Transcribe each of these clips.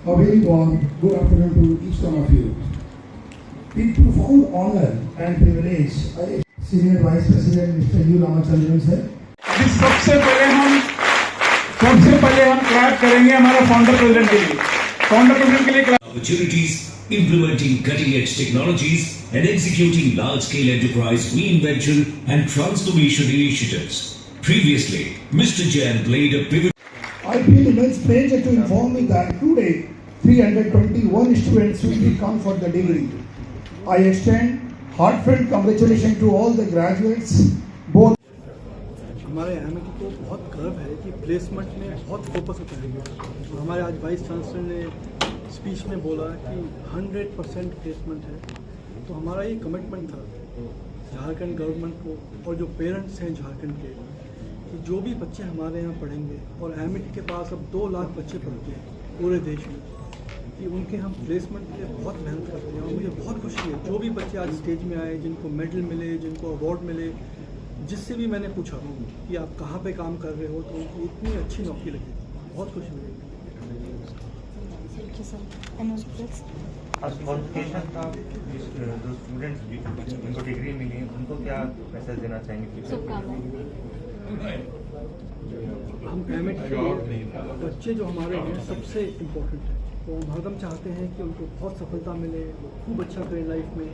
A very warm good afternoon to each one of you. With profound honor and privilege, Senior Vice President Mr. U. Ramachandran sir. सबसे पहले हम clap करेंगे हमारा founder president के लिए। Founder president के लिए opportunities, implementing cutting-edge technologies, and executing large-scale enterprise reinvention and transformation initiatives. Previously, Mr. Jain played a pivotal. I feel immense pleasure to inform you that today 321 students will become for the degree. I extend heartfelt congratulations to all the graduates, both. हमारे MIT को बहुत गर्व है कि placement में बहुत focus होता है। हमारे आज वाइस चांसलर ने स्पीच में बोला कि 100% प्लेसमेंट है, तो हमारा ये कमिटमेंट था झारखंड गवर्नमेंट को और जो पेरेंट्स हैं झारखंड के कि जो भी बच्चे हमारे यहाँ पढ़ेंगे, और एमआईटी के पास अब 2 लाख बच्चे पढ़ते हैं पूरे देश में, कि उनके हम प्लेसमेंट के लिए बहुत मेहनत करते हैं। और मुझे बहुत खुशी है जो भी बच्चे आज स्टेज में आए, जिनको मेडल मिले, जिनको अवार्ड मिले, जिससे भी मैंने पूछा कि आप कहाँ पे काम कर रहे हो, तो उनकी इतनी अच्छी नौकरी लगी, बहुत खुशी मिली। क्वालिफिकेशन था जो स्टूडेंट्स जिनको डिग्री मिली उनको क्या मैसेज देना चाहेंगे? हम एमएटी बच्चे जो हमारे हैं सबसे इम्पोर्टेंट है, तो हम हरदम चाहते हैं कि उनको बहुत सफलता मिले, वो खूब अच्छा करें लाइफ में।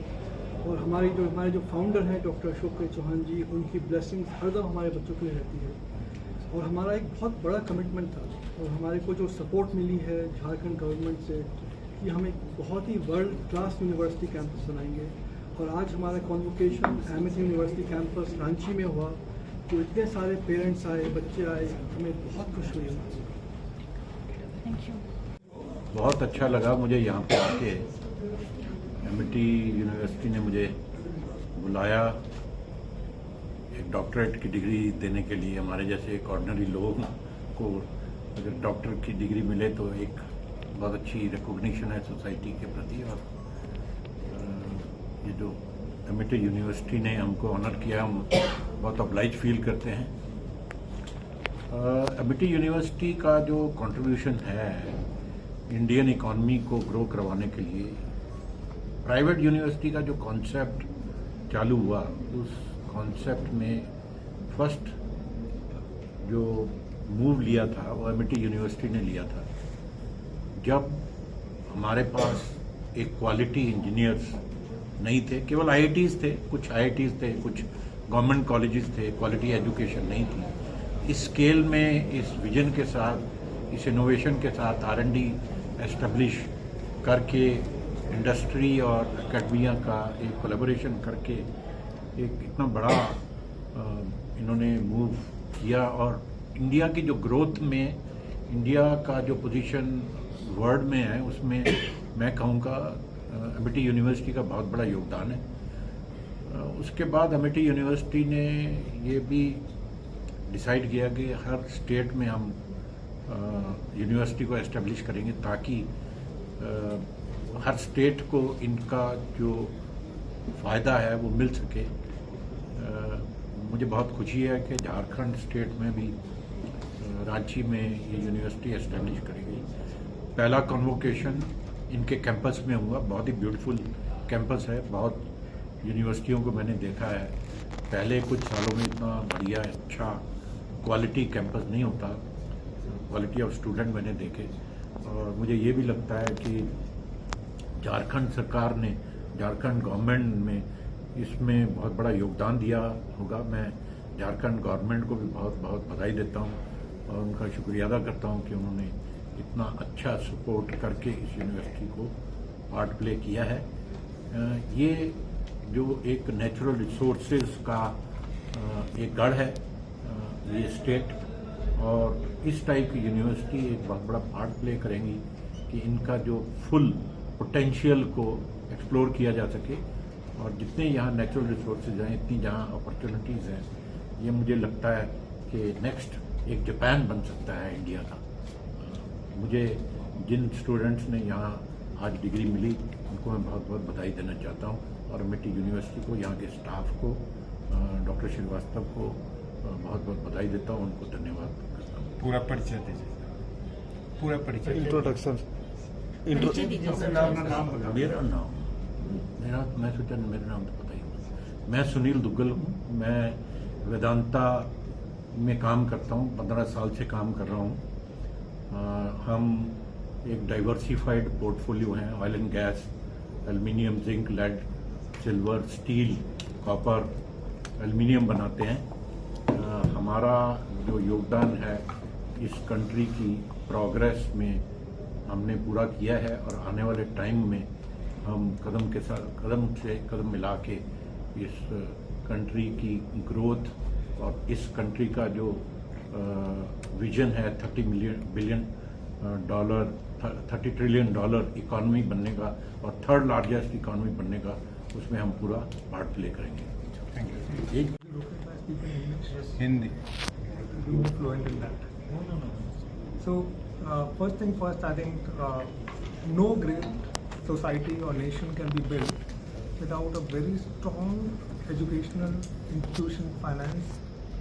और हमारे जो फाउंडर हैं डॉक्टर अशोक चौहान जी, उनकी ब्लेसिंग्स हरदम हमारे बच्चों के लिए रहती है। और हमारा एक बहुत बड़ा कमिटमेंट था, और हमारे को जो सपोर्ट मिली है झारखंड गवर्नमेंट से कि हम एक बहुत ही वर्ल्ड क्लास यूनिवर्सिटी कैंपस बनाएंगे। और आज हमारा convocation MAT university campus Ranchi में हुआ, तो इतने सारे पेरेंट्स आए, बच्चे आए, हमें बहुत खुश हुई। बहुत अच्छा लगा मुझे यहाँ पे आके। एमआईटी यूनिवर्सिटी ने मुझे बुलाया एक डॉक्टरेट की डिग्री देने के लिए। हमारे जैसे एक ऑर्डिनरी लोग को अगर डॉक्टर की डिग्री मिले तो एक बहुत अच्छी रिकॉग्निशन है सोसाइटी के प्रति। और ये जो एमआईटी यूनिवर्सिटी ने हमको ऑनर किया, हम बहुत ऑब्लाइज फील करते हैं। एमआईटी यूनिवर्सिटी का जो कंट्रीब्यूशन है इंडियन इकॉनमी को ग्रो करवाने के लिए, प्राइवेट यूनिवर्सिटी का जो कॉन्सेप्ट चालू हुआ, उस कॉन्सेप्ट में फर्स्ट जो मूव लिया था वो एमआईटी यूनिवर्सिटी ने लिया था। जब हमारे पास एक क्वालिटी इंजीनियर्स नहीं थे, केवल आईआईटीज थे, कुछ आईआईटीज थे, कुछ गवर्नमेंट कॉलेजेस थे, क्वालिटी एजुकेशन नहीं थी। इस स्केल में, इस विजन के साथ, इस इनोवेशन के साथ आर&डी एस्टेब्लिश करके इंडस्ट्री और एकेडमिया का एक कोलैबोरेशन करके एक इतना बड़ा इन्होंने मूव किया। और इंडिया की जो ग्रोथ में, इंडिया का जो पोजीशन वर्ल्ड में है, उसमें मैं कहूँगा एमआईटी यूनिवर्सिटी का बहुत बड़ा योगदान है। उसके बाद एमआईटी यूनिवर्सिटी ने ये भी डिसाइड किया कि हर स्टेट में हम यूनिवर्सिटी को एस्टेब्लिश करेंगे ताकि हर स्टेट को इनका जो फ़ायदा है वो मिल सके। मुझे बहुत खुशी है कि झारखंड स्टेट में भी रांची में ये यूनिवर्सिटी एस्टेब्लिश करी गई। पहला कन्वोकेशन इनके कैंपस में हुआ, बहुत ही ब्यूटीफुल कैंपस है। बहुत यूनिवर्सिटियों को मैंने देखा है पहले कुछ सालों में इतना बढ़िया अच्छा क्वालिटी कैंपस नहीं होता, क्वालिटी ऑफ स्टूडेंट मैंने देखे। और मुझे ये भी लगता है कि झारखंड सरकार ने, झारखंड गवर्नमेंट में इसमें बहुत बड़ा योगदान दिया होगा। मैं झारखंड गवर्नमेंट को भी बहुत बहुत बधाई देता हूँ और उनका शुक्रिया अदा करता हूँ कि उन्होंने इतना अच्छा सपोर्ट करके इस यूनिवर्सिटी को पार्ट प्ले किया है। ये जो एक नेचुरल रिसोर्सेज का एक गढ़ है ये स्टेट, और इस टाइप की यूनिवर्सिटी एक बहुत बड़ा पार्ट प्ले करेंगी कि इनका जो फुल पोटेंशियल को एक्सप्लोर किया जा सके। और जितने यहाँ नेचुरल रिसोर्सेज हैं, इतनी जहाँ अपॉर्चुनिटीज़ हैं, ये मुझे लगता है कि नेक्स्ट एक जापान बन सकता है इंडिया का। मुझे जिन स्टूडेंट्स ने यहाँ आज डिग्री मिली उनको मैं बहुत बहुत बधाई देना चाहता हूँ, और एमआईटी यूनिवर्सिटी को, यहाँ के स्टाफ को, डॉक्टर श्रीवास्तव को बहुत बहुत बधाई देता हूँ, उनको धन्यवाद करता हूँ। पूरा परिचय दीजिए, पूरा परिचय। इंट्रोडक्शन। परिचय दीजिए सर। मैं सोचा मेरा नाम तो पता ही नहीं। मैं सुनील दुग्गल हूँ। मैं वेदांता में काम करता हूँ, 15 साल से काम कर रहा हूँ। हम एक डाइवर्सिफाइड पोर्टफोलियो हैं, oil and gas, aluminium, zinc, lead, silver, steel, copper, aluminium बनाते हैं। हमारा जो योगदान है इस कंट्री की प्रोग्रेस में हमने पूरा किया है और आने वाले टाइम में हम कदम के साथ कदम मिला के इस कंट्री की ग्रोथ और इस कंट्री का जो विजन है 30 ट्रिलियन डॉलर इकॉनमी बनने का और थर्ड लार्जेस्ट इकॉनमी बनने का, उसमें हम पूरा पार्ट प्ले करेंगे। Thank you. Hindi. You are fluent in that. So, first thing first, I think no great society or nation can be built without a very strong educational institution finance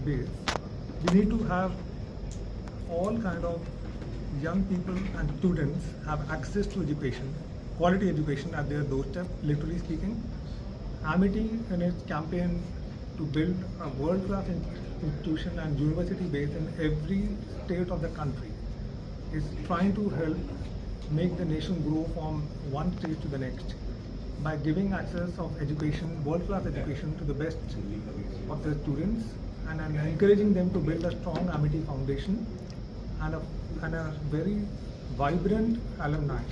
base. We need to have all kind of young people and students have access to education, quality education at their doorstep, literally speaking. Amity in its campaign to build a world-class institution and university base in every state of the country is trying to help make the nation grow from one stage to the next by giving access of education, world-class education to the best of the students and encouraging them to build a strong Amity foundation and a very vibrant alumni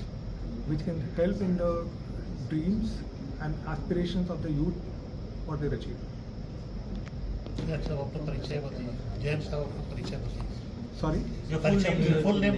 which can help in the dreams and aspirations of the youth what they achieve. अच्छा, आपका परिचय बताइए। जैन साहब, आपका परिचय बताइए। Sorry? Your full name,